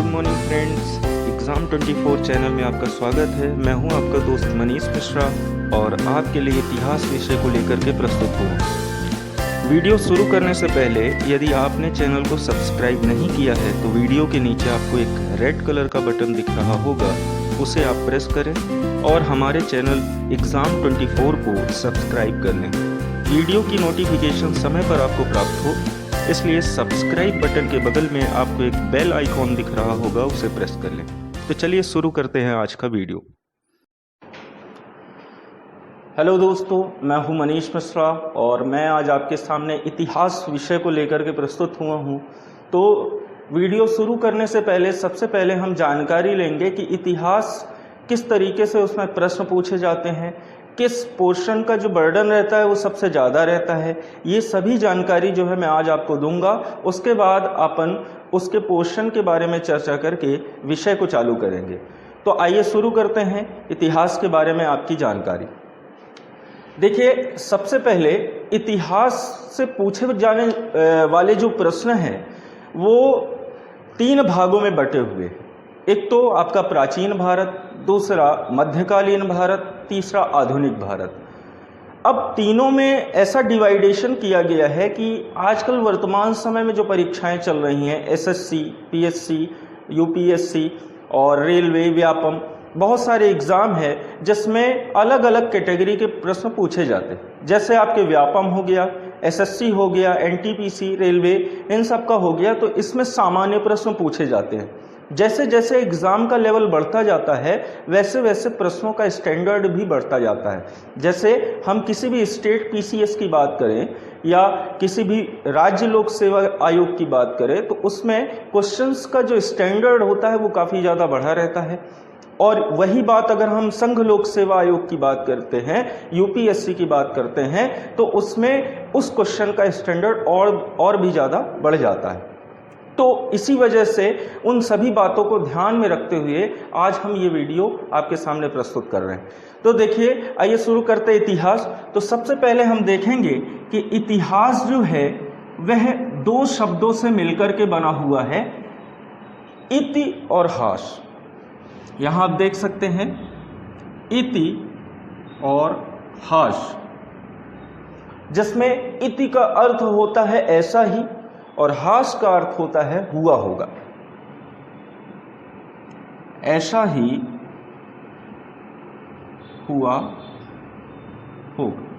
Good morning friends, exam 24 channel में आपका स्वागत है। मैं हूं आपका दोस्त मनीष मिश्रा और आपके लिए इतिहास विषय को लेकर के प्रस्तुत हुआ। वीडियो शुरू करने से पहले यदि आपने चैनल को सब्सक्राइब नहीं किया है तो वीडियो के नीचे आपको एक रेड कलर का बटन दिख रहा होगा, उसे आप प्रेस करें और हमारे चैनल एग्ज़ाम 24 को सब्सक्राइब कर लें। वीडियो की नोटिफिकेशन समय पर आपको प्राप्त हो, इसलिए सब्सक्राइब बटन के बगल में आपको एक बेल आइकॉन दिख रहा होगा, उसे प्रेस कर लें। तो चलिए शुरू करते हैं आज का वीडियो। हेलो दोस्तों, मैं हूं मनीष मिश्रा और मैं आज आपके सामने इतिहास विषय को लेकर के प्रस्तुत हुआ हूं। तो वीडियो शुरू करने से पहले सबसे पहले हम जानकारी लेंगे कि इतिहास किस तरीके से उसमें प्रश्न पूछे जाते हैं, किस पोर्शन का जो बर्डन रहता है वो सबसे ज़्यादा रहता है। ये सभी जानकारी जो है मैं आज आपको दूंगा। उसके बाद अपन उसके पोर्शन के बारे में चर्चा करके विषय को चालू करेंगे। तो आइए शुरू करते हैं इतिहास के बारे में आपकी जानकारी। देखिए, सबसे पहले इतिहास से पूछे जाने वाले जो प्रश्न हैं वो 3 भागों में बटे हुए। एक तो आपका प्राचीन भारत, दूसरा मध्यकालीन भारत, तीसरा आधुनिक भारत। अब तीनों में ऐसा डिवाइडेशन किया गया है कि आजकल वर्तमान समय में जो परीक्षाएं चल रही हैं, एसएससी, पीएससी, यूपीएससी और रेलवे, व्यापम, बहुत सारे एग्ज़ाम है जिसमें अलग अलग कैटेगरी के प्रश्न पूछे जाते हैं। जैसे आपके व्यापम हो गया, एसएससी हो गया, एनटीपीसी, रेलवे, इन सब का हो गया। तो इसमें सामान्य प्रश्न पूछे जाते हैं। जैसे जैसे एग्ज़ाम का लेवल बढ़ता जाता है वैसे वैसे प्रश्नों का स्टैंडर्ड भी बढ़ता जाता है। जैसे हम किसी भी स्टेट पीसीएस की बात करें या किसी भी राज्य लोक सेवा आयोग की बात करें तो उसमें क्वेश्चंस का जो स्टैंडर्ड होता है वो काफ़ी ज़्यादा बढ़ा रहता है। और वही बात अगर हम संघ लोक सेवा आयोग की बात करते हैं, यूपीएससी की बात करते हैं, तो उसमें उस क्वेश्चन का स्टैंडर्ड और भी ज़्यादा बढ़ जाता है। तो इसी वजह से उन सभी बातों को ध्यान में रखते हुए आज हम ये वीडियो आपके सामने प्रस्तुत कर रहे हैं। तो देखिए, आइए शुरू करते हैं इतिहास। तो सबसे पहले हम देखेंगे कि इतिहास जो है वह 2 शब्दों से मिलकर के बना हुआ है, इति और हास। यहाँ आप देख सकते हैं इति और हास, जिसमें इति का अर्थ होता है ऐसा ही और हास का अर्थ होता है हुआ होगा। ऐसा ही हुआ होगा।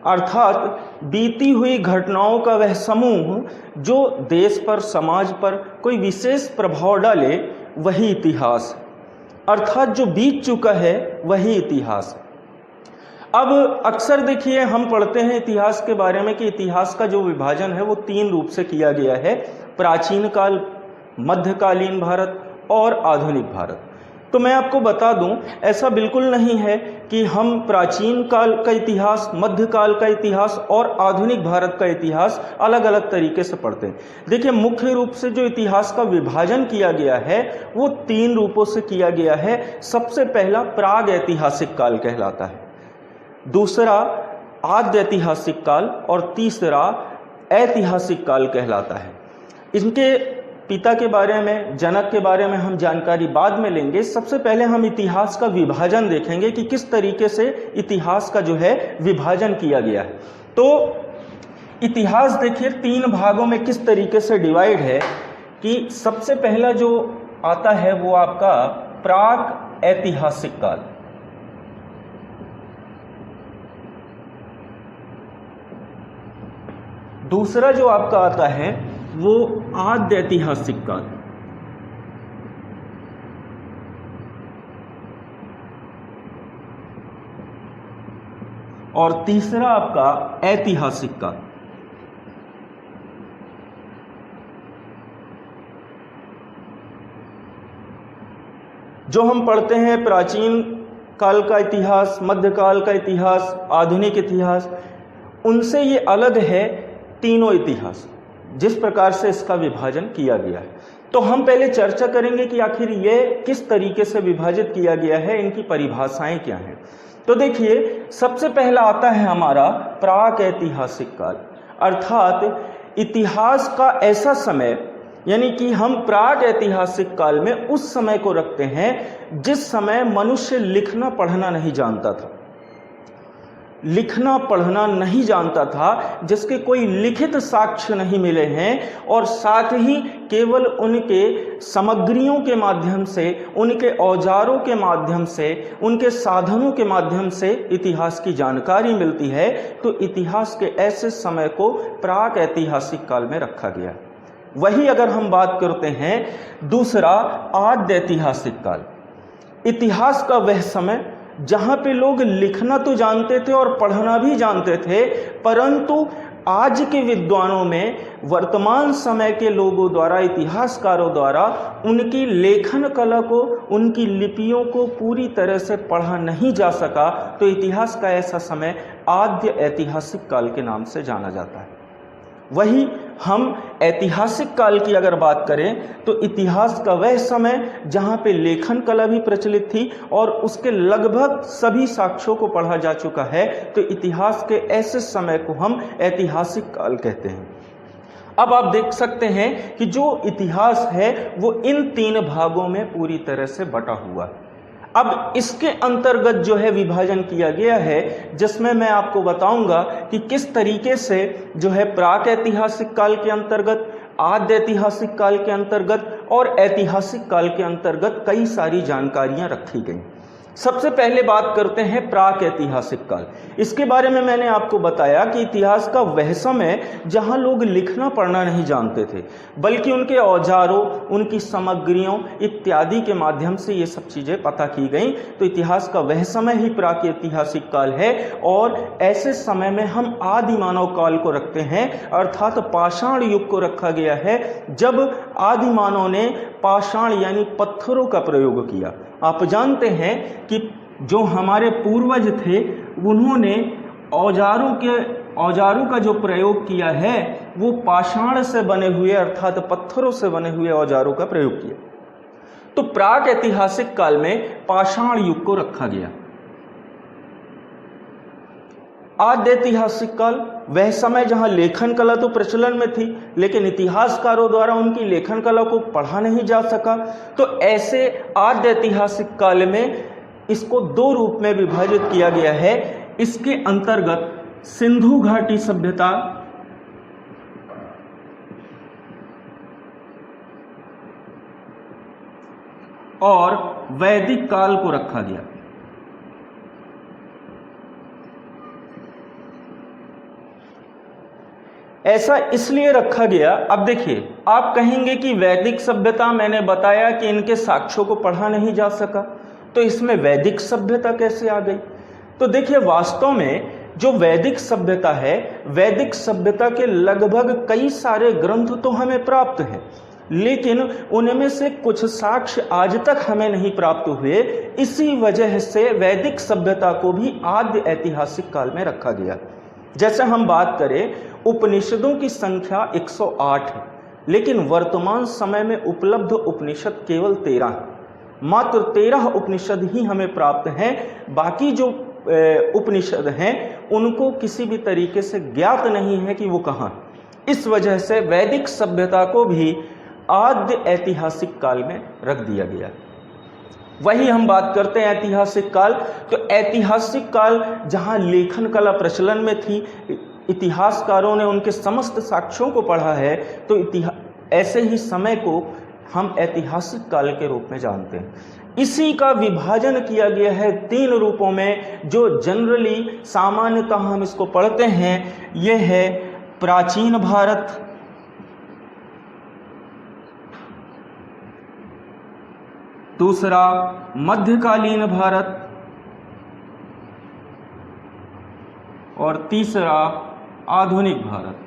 अर्थात बीती हुई घटनाओं का वह समूह जो देश पर, समाज पर कोई विशेष प्रभाव डाले, वही इतिहास है। अर्थात जो बीत चुका है वही इतिहास है। अब अक्सर देखिए हम पढ़ते हैं इतिहास के बारे में कि इतिहास का जो विभाजन है वो 3 रूप से किया गया है, प्राचीन काल, मध्यकालीन भारत और आधुनिक भारत। तो मैं आपको बता दूं, ऐसा बिल्कुल नहीं है कि हम प्राचीन काल का इतिहास, मध्यकाल का इतिहास और आधुनिक भारत का इतिहास अलग अलग तरीके से पढ़ते हैं। देखिए, मुख्य रूप से जो इतिहास का विभाजन किया गया है वो 3 रूपों से किया गया है। सबसे पहला प्राग ऐतिहासिक काल कहलाता है, दूसरा आद्य ऐतिहासिक काल और तीसरा ऐतिहासिक काल कहलाता है। इनके पिता के बारे में, जनक के बारे में हम जानकारी बाद में लेंगे। सबसे पहले हम इतिहास का विभाजन देखेंगे कि किस तरीके से इतिहास का जो है विभाजन किया गया है। तो इतिहास देखिए 3 भागों में किस तरीके से डिवाइड है कि सबसे पहला जो आता है वो आपका प्राक ऐतिहासिक काल, दूसरा जो आपका आता है वो आद्य ऐतिहासिक काल, और तीसरा आपका ऐतिहासिक काल। जो हम पढ़ते हैं प्राचीन काल का इतिहास, मध्यकाल का इतिहास, आधुनिक इतिहास, उनसे ये अलग है तीनों इतिहास, जिस प्रकार से इसका विभाजन किया गया है। तो हम पहले चर्चा करेंगे कि आखिर ये किस तरीके से विभाजित किया गया है, इनकी परिभाषाएं क्या हैं। तो देखिए, सबसे पहला आता है हमारा प्राक ऐतिहासिक काल। अर्थात इतिहास का ऐसा समय, यानी कि हम प्राग ऐतिहासिक काल में उस समय को रखते हैं जिस समय मनुष्य लिखना पढ़ना नहीं जानता था, लिखना पढ़ना नहीं जानता था, जिसके कोई लिखित साक्ष्य नहीं मिले हैं, और साथ ही केवल उनके सामग्रियों के माध्यम से, उनके औजारों के माध्यम से, उनके साधनों के माध्यम से इतिहास की जानकारी मिलती है। तो इतिहास के ऐसे समय को प्राक ऐतिहासिक काल में रखा गया। वही अगर हम बात करते हैं दूसरा आद्य ऐतिहासिक काल, इतिहास का वह समय जहां पे लोग लिखना तो जानते थे और पढ़ना भी जानते थे, परंतु आज के विद्वानों में वर्तमान समय के लोगों द्वारा, इतिहासकारों द्वारा उनकी लेखन कला को, उनकी लिपियों को पूरी तरह से पढ़ा नहीं जा सका। तो इतिहास का ऐसा समय आद्य ऐतिहासिक काल के नाम से जाना जाता है। वही हम ऐतिहासिक काल की अगर बात करें तो इतिहास का वह समय जहां पे लेखन कला भी प्रचलित थी और उसके लगभग सभी साक्ष्यों को पढ़ा जा चुका है। तो इतिहास के ऐसे समय को हम ऐतिहासिक काल कहते हैं। अब आप देख सकते हैं कि जो इतिहास है वो इन 3 भागों में पूरी तरह से बटा हुआ है। अब इसके अंतर्गत जो है विभाजन किया गया है, जिसमें मैं आपको बताऊंगा कि किस तरीके से जो है प्राक ऐतिहासिक काल के अंतर्गत, आद्य ऐतिहासिक काल के अंतर्गत और ऐतिहासिक काल के अंतर्गत कई सारी जानकारियां रखी गई। सबसे पहले बात करते हैं प्राक ऐतिहासिक काल। इसके बारे में मैंने आपको बताया कि इतिहास का वह समय जहां लोग लिखना पढ़ना नहीं जानते थे, बल्कि उनके औजारों, उनकी सामग्रियों इत्यादि के माध्यम से ये सब चीज़ें पता की गई। तो इतिहास का वह समय ही प्राक ऐतिहासिक काल है। और ऐसे समय में हम आदि मानव काल को रखते हैं, अर्थात पाषाण युग को रखा गया है, जब आदि मानव ने पाषाण यानी पत्थरों का प्रयोग किया। आप जानते हैं कि जो हमारे पूर्वज थे उन्होंने औजारों का जो प्रयोग किया है वो पाषाण से बने हुए, अर्थात पत्थरों से बने हुए औजारों का प्रयोग किया। तो प्राक ऐतिहासिक काल में पाषाण युग को रखा गया। आद्य ऐतिहासिक काल वह समय जहां लेखन कला तो प्रचलन में थी, लेकिन इतिहासकारों द्वारा उनकी लेखन कला को पढ़ा नहीं जा सका। तो ऐसे आद्य ऐतिहासिक काल में इसको 2 रूप में विभाजित किया गया है। इसके अंतर्गत सिंधु घाटी सभ्यता और वैदिक काल को रखा गया। ऐसा इसलिए रखा गया, अब देखिए आप कहेंगे कि वैदिक सभ्यता, मैंने बताया कि इनके साक्ष्यों को पढ़ा नहीं जा सका, तो इसमें वैदिक सभ्यता कैसे आ गई? तो देखिए वास्तव में जो वैदिक सभ्यता है, वैदिक सभ्यता के लगभग कई सारे ग्रंथ तो हमें प्राप्त हैं, लेकिन उनमें से कुछ साक्ष्य आज तक हमें नहीं प्राप्त हुए। इसी वजह से वैदिक सभ्यता को भी आद्य ऐतिहासिक काल में रखा गया। जैसे हम बात करें, उपनिषदों की संख्या 108 है, लेकिन वर्तमान समय में उपलब्ध उपनिषद केवल 13 है। मात्र 13 उपनिषद ही हमें प्राप्त हैं। बाकी जो उपनिषद हैं उनको किसी भी तरीके से ज्ञात नहीं है कि वो कहाँ। इस वजह से वैदिक सभ्यता को भी आद्य ऐतिहासिक काल में रख दिया गया। वही हम बात करते हैं ऐतिहासिक काल। तो ऐतिहासिक काल जहां लेखन कला प्रचलन में थी, इतिहासकारों ने उनके समस्त साक्ष्यों को पढ़ा है, तो ऐसे ही समय को हम ऐतिहासिक काल के रूप में जानते हैं। इसी का विभाजन किया गया है 3 रूपों में, जो जनरली सामान्यतः हम इसको पढ़ते हैं। यह है प्राचीन भारत, दूसरा मध्यकालीन भारत और तीसरा आधुनिक भारत।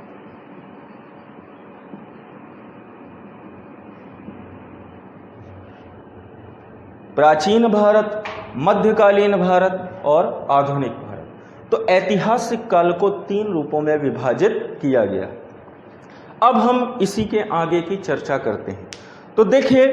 प्राचीन भारत, मध्यकालीन भारत और आधुनिक भारत। तो ऐतिहासिक काल को 3 रूपों में विभाजित किया गया। अब हम इसी के आगे की चर्चा करते हैं। तो देखिए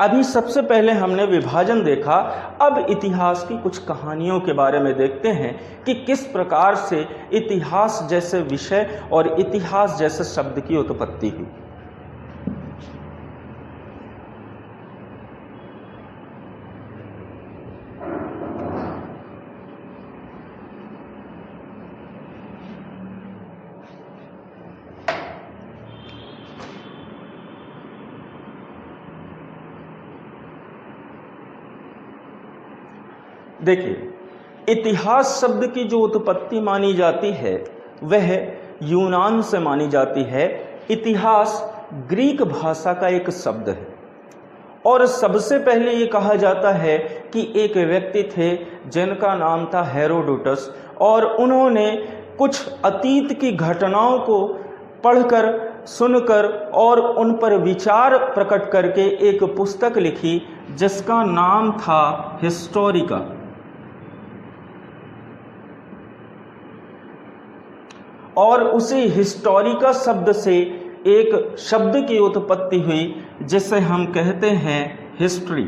अभी सबसे पहले हमने विभाजन देखा, अब इतिहास की कुछ कहानियों के बारे में देखते हैं कि किस प्रकार से इतिहास जैसे विषय और इतिहास जैसे शब्द की उत्पत्ति हुई। देखिए, इतिहास शब्द की जो उत्पत्ति मानी जाती है वह यूनान से मानी जाती है। इतिहास ग्रीक भाषा का एक शब्द है और सबसे पहले ये कहा जाता है कि एक व्यक्ति थे जिनका नाम था हेरोडोटस, और उन्होंने कुछ अतीत की घटनाओं को पढ़कर, सुनकर और उन पर विचार प्रकट करके एक पुस्तक लिखी जिसका नाम था हिस्टोरिका। और उसी हिस्टोरिका शब्द से एक शब्द की उत्पत्ति हुई जिसे हम कहते हैं हिस्ट्री।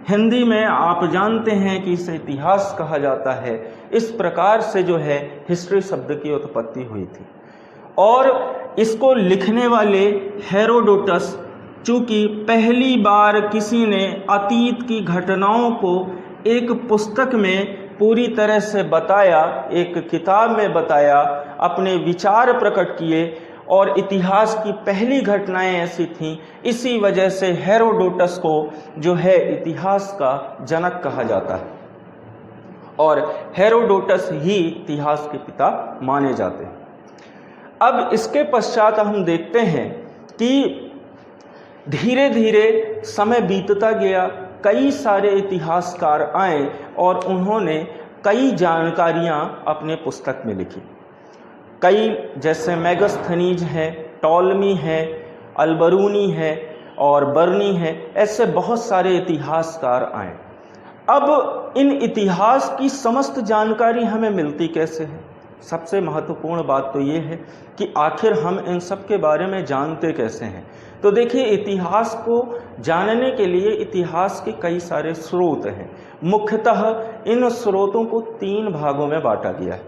हिंदी में आप जानते हैं कि इसे इतिहास कहा जाता है। इस प्रकार से जो है हिस्ट्री शब्द की उत्पत्ति हुई थी। और इसको लिखने वाले हेरोडोटस, चूंकि पहली बार किसी ने अतीत की घटनाओं को एक पुस्तक में पूरी तरह से बताया, एक किताब में बताया, अपने विचार प्रकट किए और इतिहास की पहली घटनाएं ऐसी थीं, इसी वजह से हेरोडोटस को जो है इतिहास का जनक कहा जाता है और हेरोडोटस ही इतिहास के पिता माने जाते हैं। अब इसके पश्चात हम देखते हैं कि धीरे धीरे समय बीतता गया, कई सारे इतिहासकार आए और उन्होंने कई जानकारियां अपने पुस्तक में लिखी। कई जैसे मेगास्थनीज है, टॉलमी है, अलबरूनी है और बर्नी है, ऐसे बहुत सारे इतिहासकार आए। अब इन इतिहास की समस्त जानकारी हमें मिलती कैसे है? सबसे महत्वपूर्ण बात तो ये है कि आखिर हम इन सब के बारे में जानते कैसे हैं। तो देखिए, इतिहास को जानने के लिए इतिहास के कई सारे स्रोत हैं। मुख्यतः इन स्रोतों को 3 भागों में बांटा गया है।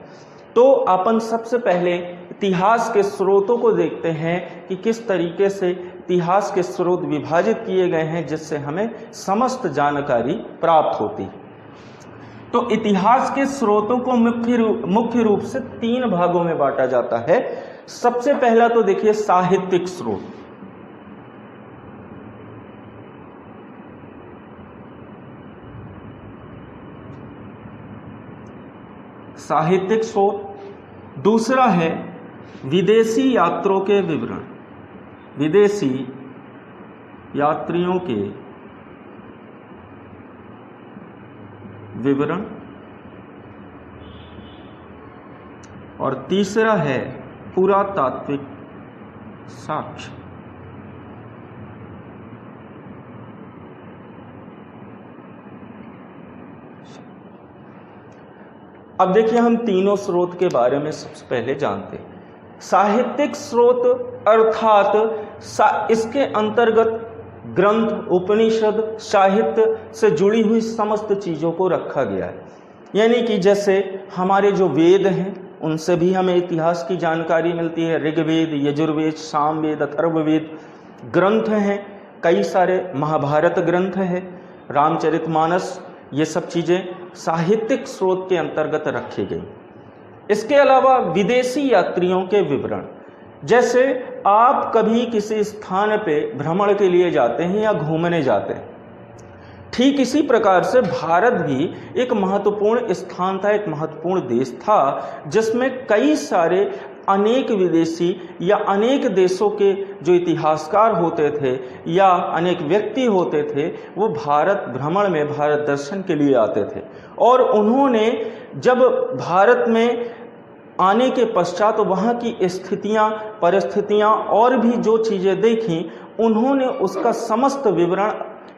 तो अपन सबसे पहले इतिहास के स्रोतों को देखते हैं कि किस तरीके से इतिहास के स्रोत विभाजित किए गए हैं जिससे हमें समस्त जानकारी प्राप्त होती है। तो इतिहास के स्रोतों को मुख्य रूप से 3 भागों में बांटा जाता है। सबसे पहला तो देखिए साहित्यिक स्रोत। साहित्यिक स्रोत। दूसरा है विदेशी यात्रियों के विवरण, विदेशी यात्रियों के विवरण। और तीसरा है पुरातात्विक साक्ष्य। अब देखिए, हम तीनों स्रोत के बारे में सबसे पहले जानते हैं। साहित्यिक स्रोत अर्थात इसके अंतर्गत ग्रंथ, उपनिषद, साहित्य से जुड़ी हुई समस्त चीज़ों को रखा गया है। यानी कि जैसे हमारे जो वेद हैं उनसे भी हमें इतिहास की जानकारी मिलती है। ऋग्वेद, यजुर्वेद, सामवेद, अथर्ववेद ग्रंथ हैं, कई सारे महाभारत ग्रंथ है, रामचरितमानस, ये सब चीज़ें साहित्यिक स्रोत के अंतर्गत रखी गई। इसके अलावा विदेशी यात्रियों के विवरण, जैसे आप कभी किसी स्थान पे भ्रमण के लिए जाते हैं या घूमने जाते हैं, ठीक इसी प्रकार से भारत भी एक महत्वपूर्ण स्थान था, एक महत्वपूर्ण देश था जिसमें कई सारे अनेक विदेशी या अनेक देशों के जो इतिहासकार होते थे या अनेक व्यक्ति होते थे, वो भारत भ्रमण में, भारत दर्शन के लिए आते थे। और उन्होंने जब भारत में आने के पश्चात वहाँ की स्थितियाँ, परिस्थितियाँ और भी जो चीज़ें देखी, उन्होंने उसका समस्त विवरण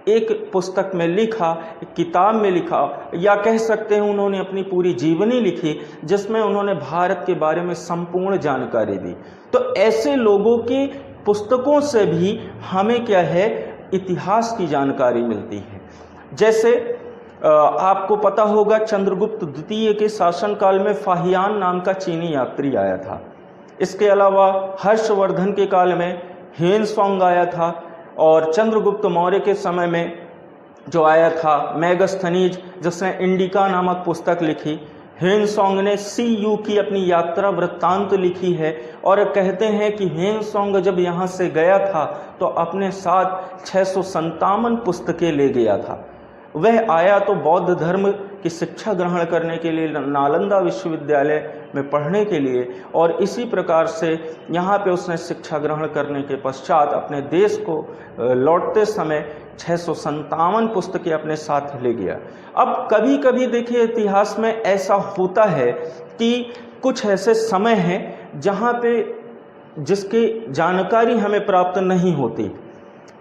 एक पुस्तक में लिखा, एक किताब में लिखा, या कह सकते हैं उन्होंने अपनी पूरी जीवनी लिखी जिसमें उन्होंने भारत के बारे में संपूर्ण जानकारी दी। तो ऐसे लोगों की पुस्तकों से भी हमें क्या है, इतिहास की जानकारी मिलती है। जैसे आपको पता होगा चंद्रगुप्त द्वितीय के शासनकाल में फाहियान नाम का चीनी यात्री आया था। इसके अलावा हर्षवर्धन के काल में ह्वेनसांग आया था, और चंद्रगुप्त मौर्य के समय में जो आया था मेगास्थनीज, जिसने इंडिका नामक पुस्तक लिखी। ह्वेनसांग ने सीयू की अपनी यात्रा वृत्तांत लिखी है, और कहते हैं कि ह्वेनसांग जब यहाँ से गया था तो अपने साथ 657 पुस्तकें ले गया था। वह आया तो बौद्ध धर्म की शिक्षा ग्रहण करने के लिए नालंदा विश्वविद्यालय में पढ़ने के लिए, और इसी प्रकार से यहाँ पे उसने शिक्षा ग्रहण करने के पश्चात अपने देश को लौटते समय 657 पुस्तकें अपने साथ ले गया। अब कभी कभी देखिए इतिहास में ऐसा होता है कि कुछ ऐसे समय हैं जहाँ पे जिसकी जानकारी हमें प्राप्त नहीं होती,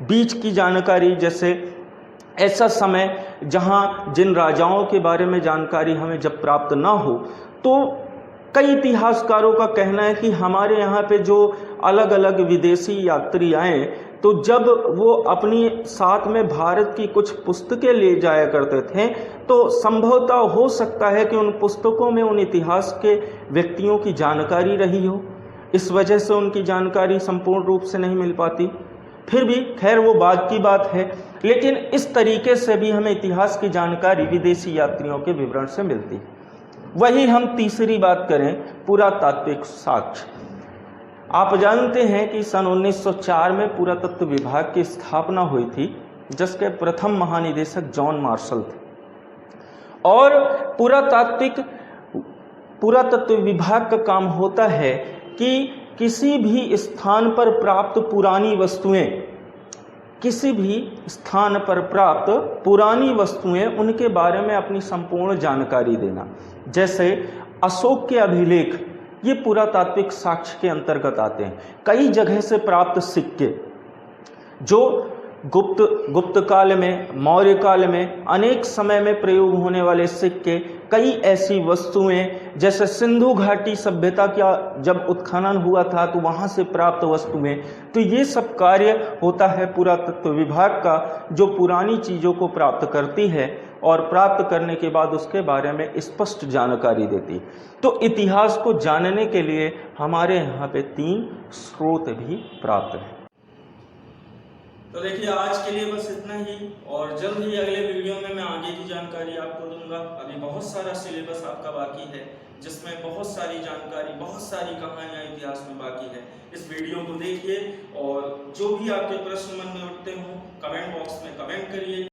बीच की जानकारी। जैसे ऐसा समय जहाँ जिन राजाओं के बारे में जानकारी हमें जब प्राप्त ना हो, तो कई इतिहासकारों का कहना है कि हमारे यहाँ पे जो अलग अलग विदेशी यात्री आए, तो जब वो अपनी साथ में भारत की कुछ पुस्तकें ले जाया करते थे, तो संभवतः हो सकता है कि उन पुस्तकों में उन इतिहास के व्यक्तियों की जानकारी रही हो, इस वजह से उनकी जानकारी संपूर्ण रूप से नहीं मिल पाती। फिर भी खैर वो बाद की बात है, लेकिन इस तरीके से भी हमें इतिहास की जानकारी विदेशी यात्रियों के विवरण से मिलती है। वही हम तीसरी बात करें, पुरातात्विक साक्ष्य। आप जानते हैं कि सन 1904 में पुरातत्व विभाग की स्थापना हुई थी, जिसके प्रथम महानिदेशक जॉन मार्शल थे। और पुरातत्व विभाग का काम होता है कि किसी भी स्थान पर प्राप्त पुरानी वस्तुएं उनके बारे में अपनी संपूर्ण जानकारी देना। जैसे अशोक के अभिलेख, ये पुरातात्विक साक्ष्य के अंतर्गत आते हैं। कई जगह से प्राप्त सिक्के जो गुप्त काल में, मौर्य काल में, अनेक समय में प्रयोग होने वाले सिक्के, कई ऐसी वस्तुएं, जैसे सिंधु घाटी सभ्यता का जब उत्खनन हुआ था तो वहां से प्राप्त वस्तुएं, तो ये सब कार्य होता है पुरातत्व विभाग का, जो पुरानी चीज़ों को प्राप्त करती है और प्राप्त करने के बाद उसके बारे में स्पष्ट जानकारी देती। तो इतिहास को जानने के लिए हमारे यहाँ पे 3 स्रोत भी प्राप्त हैं। तो देखिए आज के लिए बस इतना ही, और जल्द ही अगले वीडियो में मैं आगे की जानकारी आपको दूंगा। अभी बहुत सारा सिलेबस आपका बाकी है, जिसमें बहुत सारी जानकारी, बहुत सारी कहानियां इतिहास में बाकी है। इस वीडियो को देखिए, और जो भी आपके प्रश्न मन में उठते हों कमेंट बॉक्स में कमेंट करिए।